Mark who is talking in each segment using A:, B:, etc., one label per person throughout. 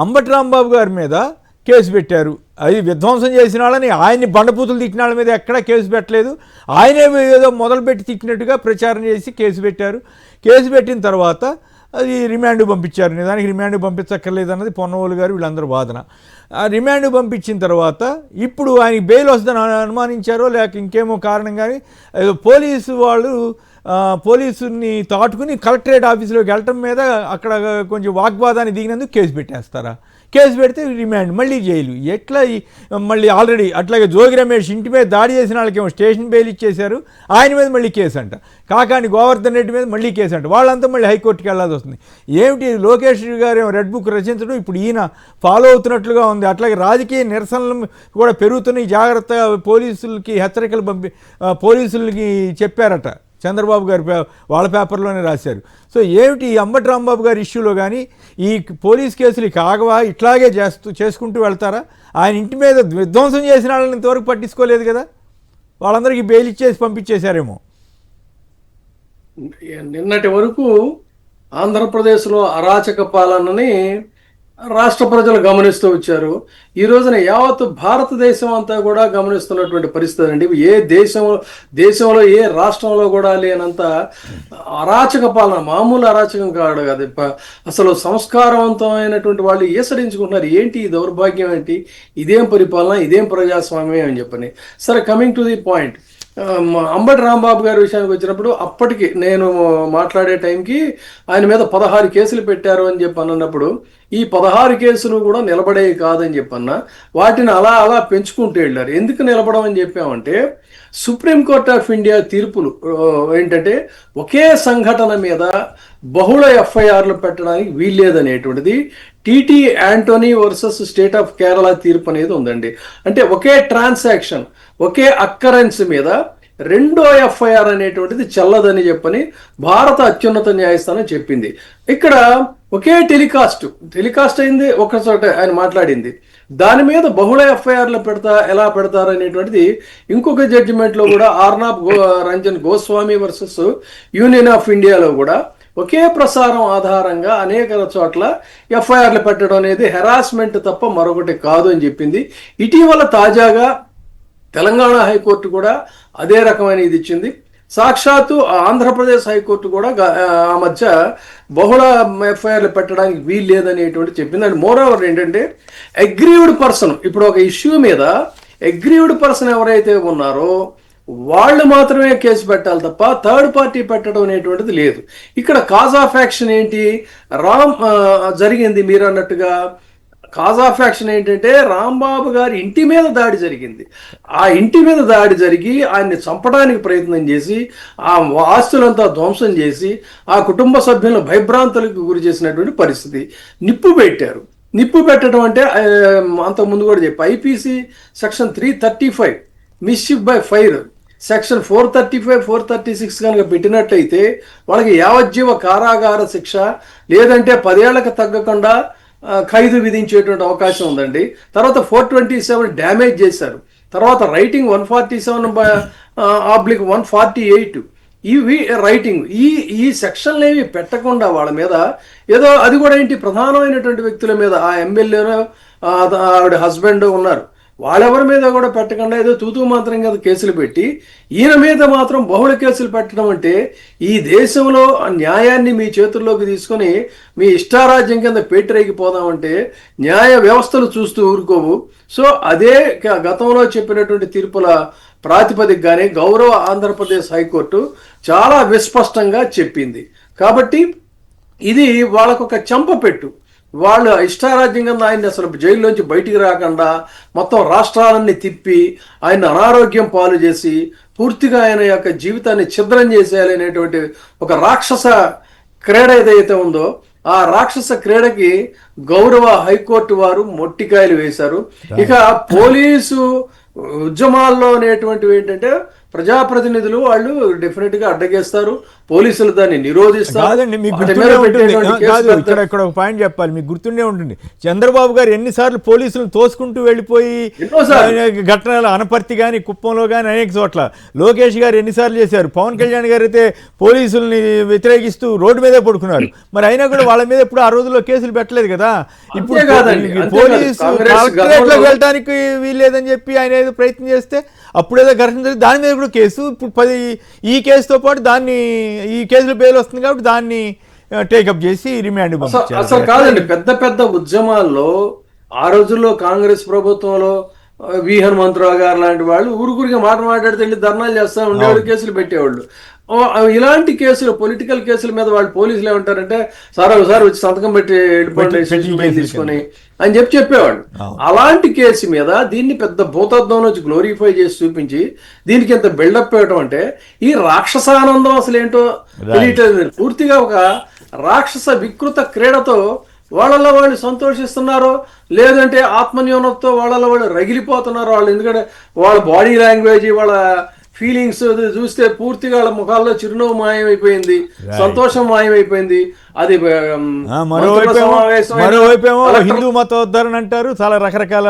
A: అంబటి రాంబాబు గారి మీద కేసు పెట్టారు. అది విధ్వంసం చేసిన వాళ్ళని, ఆయన్ని బండపూతులు తిట్టిన వాళ్ళ మీద ఎక్కడా కేసు పెట్టలేదు. ఆయనే ఏదో మొదలుపెట్టి తిట్టినట్టుగా ప్రచారం చేసి కేసు పెట్టారు. కేసు పెట్టిన తర్వాత అది రిమాండ్ పంపించారు. నిజానికి రిమాండ్ పంపించక్కర్లేదు అన్నది పొన్నవోలు గారు వీళ్ళందరూ వాదన. ఆ రిమాండ్ పంపించిన తర్వాత ఇప్పుడు ఆయనకి బెయిల్ వస్తుందని అనుమానించారో లేక ఇంకేమో కారణం, కానీ పోలీసు వాళ్ళు పోలీసుని తాటుకుని కలెక్టరేట్ ఆఫీసులోకి వెళ్ళటం మీద అక్కడ కొంచెం వాగ్వాదాన్ని దిగినందుకు కేసు పెట్టేస్తారా? కేసు పెడితే రిమాండ్, మళ్ళీ జైలు. ఎట్లా మళ్ళీ ఆల్రెడీ అట్లాగే జోగి రమేష్ ఇంటి మీద దాడి చేసిన వాళ్ళకేమో స్టేషన్ బెయిల్ ఇచ్చేశారు, ఆయన మీద మళ్ళీ కేసు అంట. కాకాని గోవర్ధన్ రెడ్డి మీద మళ్ళీ కేసు అంట. వాళ్ళంతా మళ్ళీ హైకోర్టుకి వెళ్ళాల్సి వస్తుంది. ఏమిటి లోకేష్ గారు ఏమో రెడ్ బుక్ రచించడం, ఇప్పుడు ఈయన ఫాలో అవుతున్నట్లుగా ఉంది. అట్లాగే రాజకీయ నిరసనలు కూడా పెరుగుతున్నాయి. జాగ్రత్తగా పోలీసులకి హెచ్చరికలు పోలీసులకి చెప్పారట. చంద్రబాబు గారు వాళ్ళ పేపర్లోనే రాశారు. సో ఏమిటి ఈ అంబటి రాంబాబు గారి ఇష్యూలో కానీ ఈ పోలీస్ కేసులు కాగవా? ఇట్లాగే చేసుకుంటూ వెళ్తారా? ఆయన ఇంటి మీద విధ్వంసం చేసిన వాళ్ళని ఇంతవరకు పట్టించుకోలేదు కదా, వాళ్ళందరికీ బెయిల్ ఇచ్చేసి పంపించేశారేమో.
B: నిన్నటి వరకు ఆంధ్రప్రదేశ్లో అరాచక పాలనని రాష్ట్ర ప్రజలు గమనిస్తూ వచ్చారు. ఈ రోజున యావత్ భారతదేశం అంతా కూడా గమనిస్తున్నటువంటి పరిస్థితి అండి. ఏ దేశంలో ఏ రాష్ట్రంలో కూడా లేనంత అరాచక పాలన, మామూలు అరాచకం కాదు కదా. అసలు సంస్కారవంతమైనటువంటి వాళ్ళు ఈసడించుకుంటున్నారు. ఏంటి ఈ దౌర్భాగ్యం, ఏంటి ఇదేం పరిపాలన, ఇదేం ప్రజాస్వామ్యం అని చెప్పని. సరే, coming to the point, Ambati Rambabu గారి విషయానికి వచ్చినప్పుడు అప్పటికి నేను మాట్లాడే టైంకి ఆయన మీద 16 కేసులు పెట్టారు అని చెప్పి అన్నప్పుడు ఈ 16 కేసులు కూడా నిలబడేవి కాదని చెప్పన్నా, వాటిని అలా అలా పెంచుకుంటూ వెళ్ళారు. ఎందుకు నిలబడమని చెప్పామంటే సుప్రీంకోర్టు ఆఫ్ ఇండియా తీర్పులు ఏంటంటే ఒకే సంఘటన మీద బహుళ ఎఫ్ఐఆర్లు పెట్టడానికి వీల్లేదనేటువంటిది T T Antony versus state of Kerala తీర్పు అనేది ఉందండి. అంటే ఒకే ట్రాన్సాక్షన్, ఒకే అక్కరెన్స్ మీద రెండో ఎఫ్ఐఆర్ అనేటువంటిది చెల్లదని చెప్పని భారత అత్యున్నత న్యాయస్థానం చెప్పింది. ఇక్కడ ఒకే టెలికాస్ట్ అయింది, ఒకచోట ఆయన మాట్లాడింది. దాని మీద బహుళ ఎఫ్ఐఆర్లు ఎలా పెడతారు అనేటువంటిది ఇంకొక జడ్జిమెంట్లో కూడా Arnab Ranjan Goswami versus union of ఇండియాలో కూడా ఒకే ప్రసారం ఆధారంగా అనేక చోట్ల ఎఫ్ఐఆర్లు పెట్టడం అనేది హెరాస్మెంట్ తప్ప మరొకటి కాదు అని చెప్పింది. ఇటీవల తాజాగా తెలంగాణ హైకోర్టు కూడా అదే రకమైన ఇది ఇచ్చింది. సాక్షాత్తు ఆంధ్రప్రదేశ్ హైకోర్టు కూడా ఆ మధ్య బహుళ ఎఫ్ఐఆర్లు పెట్టడానికి వీలు లేదనేటువంటి చెప్పింది. అండ్ మోర్ ఓవర్ ఏంటంటే అగ్రీవ్డ్ పర్సన్, ఇప్పుడు ఒక ఇష్యూ మీద అగ్రీవ్డ్ పర్సన్ ఎవరైతే ఉన్నారో వాళ్ళు మాత్రమే కేసు పెట్టాలి తప్ప థర్డ్ పార్టీ పెట్టడం అనేటువంటిది లేదు. ఇక్కడ కాజ్ ఆఫ్ యాక్షన్ ఏంటి, జరిగింది మీరు అన్నట్టుగా. కాజ్ ఆఫ్ యాక్షన్ ఏంటంటే రాంబాబు గారి ఇంటి మీద దాడి జరిగింది. ఆ ఇంటి మీద దాడి జరిగి ఆయన్ని చంపడానికి ప్రయత్నం చేసి ఆ ఆస్తులంతా ధ్వంసం చేసి ఆ కుటుంబ సభ్యులను భయభ్రాంతులకు గురి చేసినటువంటి పరిస్థితి. నిప్పు పెట్టారు. నిప్పు పెట్టడం అంటే అంతకుముందు కూడా చెప్పి IPC section 335 mischief by fire, section 435, 436 కనుక పెట్టినట్లయితే వాళ్ళకి యావజ్జీవ కారాగార శిక్ష లేదంటే 10 ఏళ్లకు తగ్గకుండా ఖైదు విధించేటువంటి అవకాశం ఉందండి. తర్వాత 427 డ్యామేజ్ చేశారు. తర్వాత రైటింగ్ 147/148 ఇవి రైటింగ్. ఈ సెక్షన్లు ఏమి పెట్టకుండా వాళ్ళ మీద ఏదో అది కూడా ఏంటి ప్రధానమైనటువంటి వ్యక్తుల మీద ఆ ఎమ్మెల్యేనో ఆవిడ హస్బెండ్ ఉన్నారు, వాళ్ళెవరి మీద కూడా పెట్టకుండా ఏదో తూతూ మాత్రం కదా కేసులు పెట్టి ఈయన మీద మాత్రం బహుళ కేసులు పెట్టడం అంటే ఈ దేశంలో న్యాయాన్ని మీ చేతుల్లోకి తీసుకొని మీ ఇష్టారాజ్యం కింద పేటరేగిపోదామంటే న్యాయ వ్యవస్థలు చూస్తూ ఊరుకోవు. సో అదే గతంలో చెప్పినటువంటి తీర్పుల ప్రాతిపదికగానే గౌరవ ఆంధ్రప్రదేశ్ హైకోర్టు చాలా విస్పష్టంగా చెప్పింది. కాబట్టి ఇది వాళ్ళకొక చెంపపెట్టు. వాళ్ళు ఇష్టారాజ్యంగా ఆయన్ని అసలు జైల్లోంచి బయటికి రాకుండా మొత్తం రాష్ట్రాలన్నీ తిప్పి ఆయన అనారోగ్యం పాలు చేసి పూర్తిగా ఆయన యొక్క జీవితాన్ని ఛిద్రం చేసేయాలనేటువంటి ఒక రాక్షస క్రీడ ఏదైతే ఉందో ఆ రాక్షస క్రీడకి గౌరవ హైకోర్టు వారు మొట్టికాయలు వేశారు. ఇక పోలీసు ఉద్యమాల్లో అనేటువంటివి ఏంటంటే ప్రజాప్రతినిధులు వాళ్ళు డెఫినెట్గా అడ్డగేస్తారు, పోలీసులు దాన్ని నిరోధిస్తారు.
A: కాదండి, మీకు
B: వాటి
A: గుర్తుండే
B: మీద
A: ఉంటుంది.
B: పెట్టేటువంటి కేసు
A: కాదు,
B: పెడతారు.
A: ఇక్కడ ఒక పాయింట్ చెప్పాలి, మీకు గుర్తుండే ఉంటుంది. చంద్రబాబు గారు ఎన్నిసార్లు పోలీసులను తోసుకుంటూ వెళ్ళిపోయి
B: ఎన్నోసార్లు.
A: ఘటనలు అనపర్తి కానీ కుప్పంలో కానీ అనేక చోట్ల లోకేష్ గారు ఎన్నిసార్లు చేశారు. పవన్ కళ్యాణ్ గారు అయితే పోలీసుల్ని వ్యతిరేకిస్తూ రోడ్డు మీదే పడుకున్నారు. మరి అయినా కూడా వాళ్ళ మీద ఇప్పుడు ఆ రోజుల్లో కేసులు పెట్టలేదు కదా. ఇప్పుడు
B: అంతేకాదండి, అంతేకాదు.
A: పోలీసు
B: కాంగ్రెస్
A: కలెక్టరేట్లోకి
B: గతంలో-
A: వెళ్ళడానికి వీల్లేదని చెప్పి ఆయన ఏదో ప్రయత్నం చేస్తే అప్పుడేదో ఘర్షణ జరిగి దాని మీద కూడా కేసు. ఇప్పుడు ఈ కేసుతో పాటు దాన్ని ఈ కేసులో బెయిల్ వస్తుంది కాబట్టి దాన్ని టేకప్ చేసి రిమాండ్
B: అసలు కాదండి, పెద్ద పెద్ద ఉద్యమాల్లో ఆ రోజుల్లో కాంగ్రెస్ ప్రభుత్వంలో వి హనుమంతరావు గారు లాంటి వాళ్ళు ఊరుకురిగా మాట్లాడితే వెళ్ళి ధర్నాలు చేస్తా ఉండేవాళ్ళు, కేసులు పెట్టేవాళ్ళు. ఇలాంటి కేసులు, పొలిటికల్ కేసుల మీద వాళ్ళు పోలీసులు ఏమంటారంటే సార్ ఒకసారి వచ్చి సంతకం పెట్టి వెళ్ళిపోండి తీసుకొని అని చెప్పేవాళ్ళు. అలాంటి కేసు మీద దీన్ని పెద్ద భూతత్వం నుంచి గ్లోరిఫై చేసి చూపించి దీనికి ఎంత బిల్డప్ ఇవ్వటం అంటే ఈ రాక్షసానందం అసలు ఏంటో తెలియట్లేదు. పూర్తిగా ఒక రాక్షస వికృత క్రీడతో వాళ్ళలో వాళ్ళు సంతోషిస్తున్నారో లేదంటే ఆత్మన్యూనతతో వాళ్ళలో వాళ్ళు రగిలిపోతున్నారో వాళ్ళు. ఎందుకంటే వాళ్ళ బాడీ లాంగ్వేజ్, వాళ్ళ ఫీలింగ్స్ చూస్తే పూర్తిగా వాళ్ళ ముఖాల్లో చిరునవ్వు మాయమైపోయింది, సంతోషం మాయమైపోయింది. అది
A: మరోవైపేమో హిందూ మతోద్ధరణ అంటారు. చాలా రకరకాల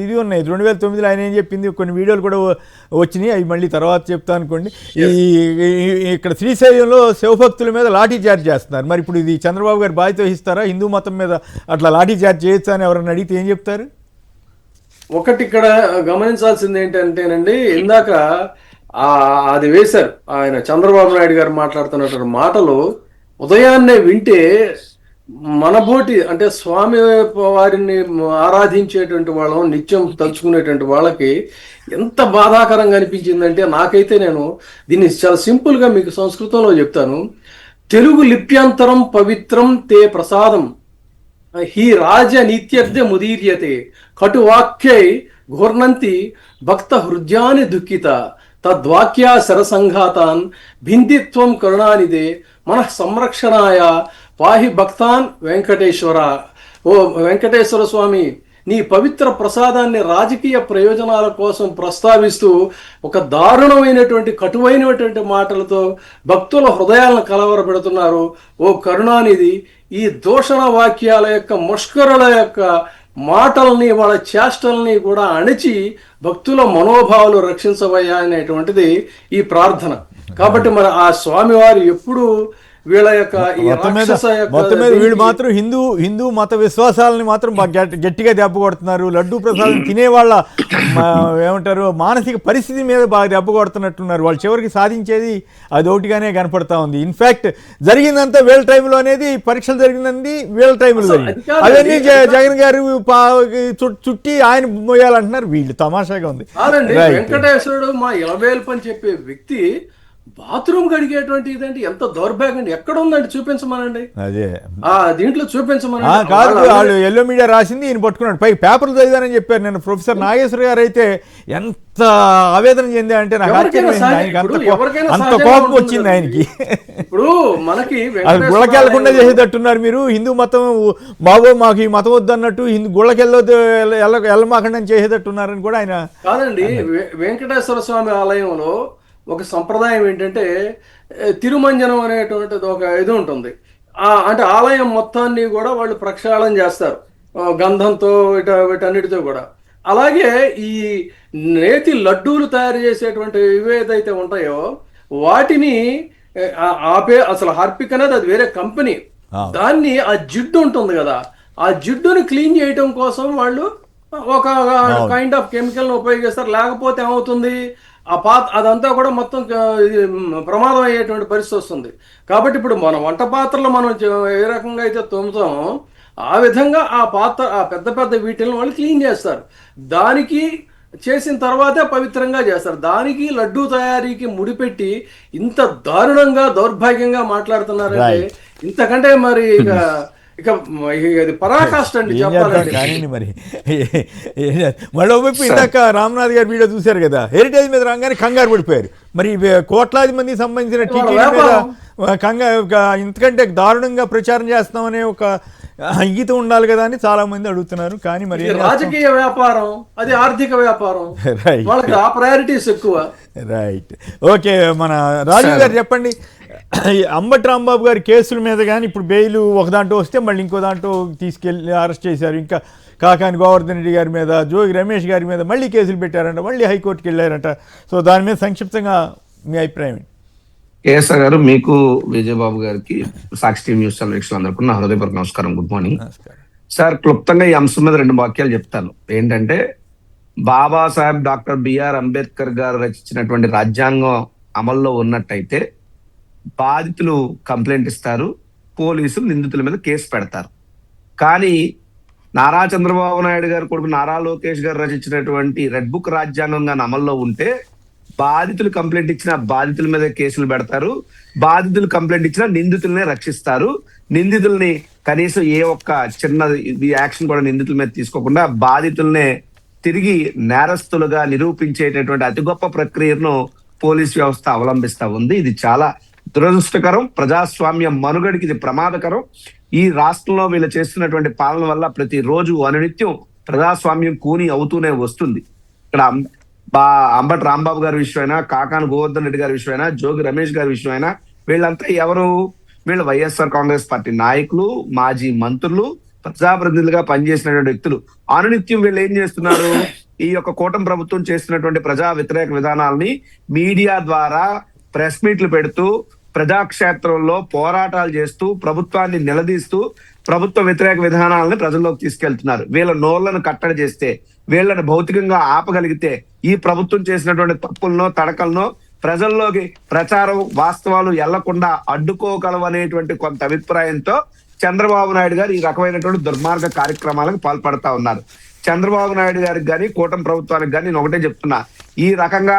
A: ఇది ఉన్నాయి. 2009లో ఆయన ఏం చెప్పింది, కొన్ని వీడియోలు కూడా వచ్చినాయి, అవి మళ్ళీ తర్వాత చెప్తా అనుకోండి. ఇక్కడ శ్రీశైలంలో శివభక్తుల మీద లాఠీ చార్జ్ చేస్తున్నారు. మరి ఇప్పుడు ఇది చంద్రబాబు గారు బాధ్యత వహిస్తారా? హిందూ మతం మీద అట్లా లాఠీ చార్జ్ చేయొచ్చా అని ఎవరన్నా అడిగితే ఏం చెప్తారు?
B: ఒకటి ఇక్కడ గమనించాల్సింది ఏంటంటేనండి, ఇందాక అది వేశారు ఆయన చంద్రబాబు నాయుడు గారు మాట్లాడుతున్నటువంటి మాటలు ఉదయాన్నే వింటే మనబోటి అంటే స్వామి వారిని ఆరాధించేటువంటి వాళ్ళం, నిత్యం తలుచుకునేటువంటి వాళ్ళకి ఎంత బాధాకరంగా అనిపించిందంటే నాకైతే, నేను దీన్ని చాలా సింపుల్ గా మీకు సంస్కృతంలో చెప్తాను. తెలుగు లిప్యంతరం పవిత్రం తే ప్రసాదం హీ రాజ నిత్యర్థ ముదీర్యతే కటువాక్యై ఘూర్ణంతి భక్త హృదయాన్ని దుఃఖిత తద్వాక్యా శరసంఘాతాన్ భిందిత్వం కరుణానిదే మన సంరక్షణాయ పాహి భక్తాన్ వెంకటేశ్వర. ఓ వెంకటేశ్వర స్వామి, నీ పవిత్ర ప్రసాదాన్ని రాజకీయ ప్రయోజనాల కోసం ప్రస్తావిస్తూ ఒక దారుణమైనటువంటి కటువైనటువంటి మాటలతో భక్తుల హృదయాలను కలవరపెడుతున్నారు. ఓ కరుణానిధి, ఈ దూషణ వాక్యాల యొక్క ముష్కరుల యొక్క మాటల్ని, వాళ్ళ చేష్టల్ని కూడా అణిచి భక్తుల మనోభావాలు రక్షించవయ్యా అనేటువంటిది ఈ ప్రార్థన. కాబట్టి మరి ఆ స్వామివారు ఎప్పుడు వీళ్ళ యొక్క
A: మొత్తం మీద వీళ్ళు మాత్రం హిందూ మత విశ్వాసాలని మాత్రం గట్టిగా దెబ్బ కొడుతున్నారు. లడ్డూ ప్రసాదం తినేవాళ్ళ ఏమంటారు మానసిక పరిస్థితి మీద బాగా దెబ్బ కొడుతున్నట్టున్నారు. వాళ్ళు చివరికి సాధించేది అది ఒకటిగానే కనపడతా ఉంది. ఇన్ఫాక్ట్ జరిగిందంతా వీళ్ళ టైంలో అనేది, పరీక్షలు జరిగిందండి వీళ్ళ టైంలో జరిగింది. అవన్నీ జగన్ గారు చుట్టి ఆయన మోయాలంటున్నారు. వీళ్ళు తమాషాగా ఉంది.
B: వెంకటేశ్వరుడు మా ఇలవేల్పు అని చెప్పే వ్యక్తి బాత్రూమ్ కడిగేటువంటి ఇదండి ఎంత దౌర్భాగ్యం అండి. ఎక్కడ ఉందండి చూపించమనండి,
A: అదే
B: దీంట్లో చూపించమనండి.
A: కాదు, వాళ్ళు ఎల్లో మీడియా రాసింది ఈయన పట్టుకున్నాడు. పై పేపర్లు చదివానని చెప్పారు. నేను ప్రొఫెసర్ నాగేశ్వర గారు అయితే ఎంత ఆవేదన చెందా అంటే నాకు అంత కోపం వచ్చింది ఆయనకి.
B: ఇప్పుడు మనకి
A: గుళ్ళకి వెళ్లకుండా చేసేటట్టున్నారు మీరు. హిందూ మతం బాబో మాకు ఈ మతం వద్దన్నట్టు గుళ్ళకి వెళ్ళమాకండి అని చేసేటట్టున్నారని కూడా ఆయన.
B: కాదండి, వెంకటేశ్వర స్వామి ఆలయంలో ఒక సంప్రదాయం ఏంటంటే తిరుమంజనం అనేటువంటిది ఒక ఇది ఉంటుంది. అంటే ఆలయం మొత్తాన్ని కూడా వాళ్ళు ప్రక్షాళన చేస్తారు గంధంతో వీటన్నిటితో కూడా. అలాగే ఈ నేతి లడ్డూలు తయారు చేసేటువంటి ఏదైతే ఉంటాయో వాటిని అసలు హార్పిక్ అనేది అది వేరే కంపెనీ. దాన్ని ఆ జిడ్డు ఉంటుంది కదా, ఆ జిడ్డుని క్లీన్ చేయటం కోసం వాళ్ళు ఒక కైండ్ ఆఫ్ కెమికల్ని ఉపయోగిస్తారు. లేకపోతే ఏమవుతుంది, అదంతా కూడా మొత్తం ప్రమాదం అయ్యేటువంటి పరిస్థితి వస్తుంది. కాబట్టి ఇప్పుడు మన వంట పాత్రలు మనం ఏ రకంగా అయితే తోముతామో ఆ విధంగా ఆ పెద్ద పెద్ద వీటిని వాళ్ళు క్లీన్ చేస్తారు. దానికి చేసిన తర్వాతే పవిత్రంగా చేస్తారు. దానికి లడ్డూ తయారీకి ముడిపెట్టి ఇంత దారుణంగా దౌర్భాగ్యంగా మాట్లాడుతున్నారంటే ఇంతకంటే మరి ఇక అది పరాకాష్ట అండి చెప్పాలంటే.
A: కానీ మరి మళ్ళీ ఇందాక రామ్నాథ్ గారు వీడియో చూశారు కదా, హెరిటేజ్ మీద రాగానే కంగారు పడిపోయారు. మరి కోట్లాది మందికి సంబంధించిన టీటీడీ మీద ఇంతకంటే దారుణంగా ప్రచారం చేస్తామనే ఒక అంగీతం ఉండాలి కదా అని చాలా మంది అడుగుతున్నారు. కానీ మరి
B: రాజకీయ వ్యాపారం, అది ఆర్థిక వ్యాపారం, వాళ్ళకి ఆ ప్రయారిటీస్ ఎక్కువ.
A: Right, okay. మన రాజు గారు చెప్పండి, ఈ అంబటి రాంబాబు గారి కేసుల మీద కానీ ఇప్పుడు బెయిల్ ఒక దాంట్లో వస్తే మళ్ళీ ఇంకో దాంట్లో తీసుకెళ్ళి అరెస్ట్ చేశారు. ఇంకా కాకాని గోవర్ధన్ రెడ్డి గారి మీద, జోగి రమేష్ గారి మీద మళ్ళీ కేసులు పెట్టారంట, మళ్ళీ హైకోర్టుకి వెళ్ళారంట. సో దాని మీద సంక్షిప్తంగా మీ అభిప్రాయం ఏంటి?
C: కేఎస్ఆర్ గారు, మీకు విజయబాబు గారికి, సాక్షి టీవీ న్యూస్ అందరికీ నా హృదయపూర్వక నమస్కారం. గుడ్ మార్నింగ్
A: నమస్కారం
C: సార్. క్లుప్తంగా ఈ అంశం మీద 2 వాక్యాలు చెప్తాను. ఏంటంటే, బాబాసాహెబ్ డాక్టర్ బిఆర్ అంబేద్కర్ గారు రచించినటువంటి రాజ్యాంగం అమల్లో ఉన్నట్టయితే బాధితులు కంప్లైంట్ ఇస్తారు, పోలీసులు నిందితుల మీద కేసు పెడతారు. కానీ నారా చంద్రబాబు నాయుడు గారు కొడుకు నారా లోకేష్ గారు రచించినటువంటి రెడ్ బుక్ రాజ్యాంగం గాని అమల్లో ఉంటే బాధితులు కంప్లైంట్ ఇచ్చిన బాధితుల మీద కేసులు పెడతారు, బాధితులు కంప్లైంట్ ఇచ్చినా నిందితులనే రక్షిస్తారు. నిందితుల్ని కనీసం ఏ ఒక్క చిన్న యాక్షన్ కూడా నిందితుల మీద తీసుకోకుండా బాధితుల్నే తిరిగి నేరస్తులుగా నిరూపించేటటువంటి అతి గొప్ప ప్రక్రియను పోలీస్ వ్యవస్థ అవలంబిస్తా ఉంది. ఇది చాలా దురదృష్టకరం. ప్రజాస్వామ్య మనుగడికి ఇది ప్రమాదకరం. ఈ రాష్ట్రంలో వీళ్ళు చేస్తున్నటువంటి పాలన వల్ల ప్రతిరోజు అనునిత్యం ప్రజాస్వామ్యం కూని అవుతూనే వస్తుంది. ఇక్కడ అంబటి రాంబాబు గారి విషయమైనా, కాకాని గోవర్ధన్ రెడ్డి గారి విషయమైనా, జోగి రమేష్ గారి విషయమైనా, వీళ్ళంతా ఎవరు? వీళ్ళు వైఎస్ఆర్ కాంగ్రెస్ పార్టీ నాయకులు, మాజీ మంత్రులు, ప్రజాప్రతినిధులుగా పనిచేసినటువంటి వ్యక్తులు. అనునిత్యం వీళ్ళు ఏం చేస్తున్నారు? ఈ యొక్క కూటమి ప్రభుత్వం చేస్తున్నటువంటి ప్రజా వ్యతిరేక విధానాలని మీడియా ద్వారా ప్రెస్ మీట్లు పెడుతూ, ప్రజాక్షేత్రంలో పోరాటాలు చేస్తూ, ప్రభుత్వాన్ని నిలదీస్తూ, ప్రభుత్వ వ్యతిరేక విధానాలను ప్రజల్లోకి తీసుకెళ్తున్నారు. వీళ్ళ నోళ్లను కట్టడి చేస్తే, వీళ్ళని భౌతికంగా ఆపగలిగితే ఈ ప్రభుత్వం చేసినటువంటి తప్పులను, తడకలను ప్రజల్లోకి ప్రచారం, వాస్తవాలు వెళ్లకుండా అడ్డుకోగలవనేటువంటి కొంత అభిప్రాయంతో చంద్రబాబు నాయుడు గారు ఈ రకమైనటువంటి దుర్మార్గ కార్యక్రమాలకు పాల్పడతా ఉన్నారు. చంద్రబాబు నాయుడు గారికి కానీ, కూటమి ప్రభుత్వానికి కానీ నేను ఒకటే చెప్తున్నా, ఈ రకంగా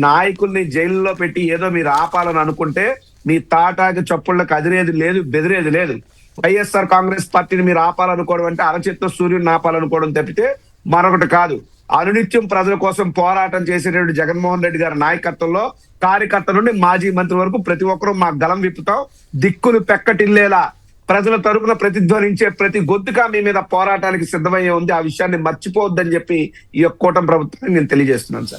C: నాయకుల్ని జైల్లో పెట్టి ఏదో మీరు ఆపాలని అనుకుంటే మీ తాటాకి చప్పుళ్ళకి అదిరేది లేదు, బెదిరేది లేదు. వైఎస్ఆర్ కాంగ్రెస్ పార్టీని మీరు ఆపాలనుకోవడం అంటే అరచేత్తో సూర్యుడిని ఆపాలనుకోవడం తప్పితే మరొకటి కాదు. అనునిత్యం ప్రజల కోసం పోరాటం చేసేటువంటి జగన్మోహన్ రెడ్డి గారి నాయకత్వంలో కార్యకర్త నుండి మాజీ మంత్రి వరకు ప్రతి ఒక్కరూ మా గలం విప్పుతాం. దిక్కులు పెక్కటిల్లేలా ప్రజల తరపున ప్రతిధ్వనించే ప్రతి గొంతుగా మీ మీద పోరాటానికి సిద్ధమయ్యే ఉంది. ఆ విషయాన్ని మర్చిపోవద్దని చెప్పి ఈ యొక్క కూటమి ప్రభుత్వాన్ని నేను తెలియజేస్తున్నాను సార్.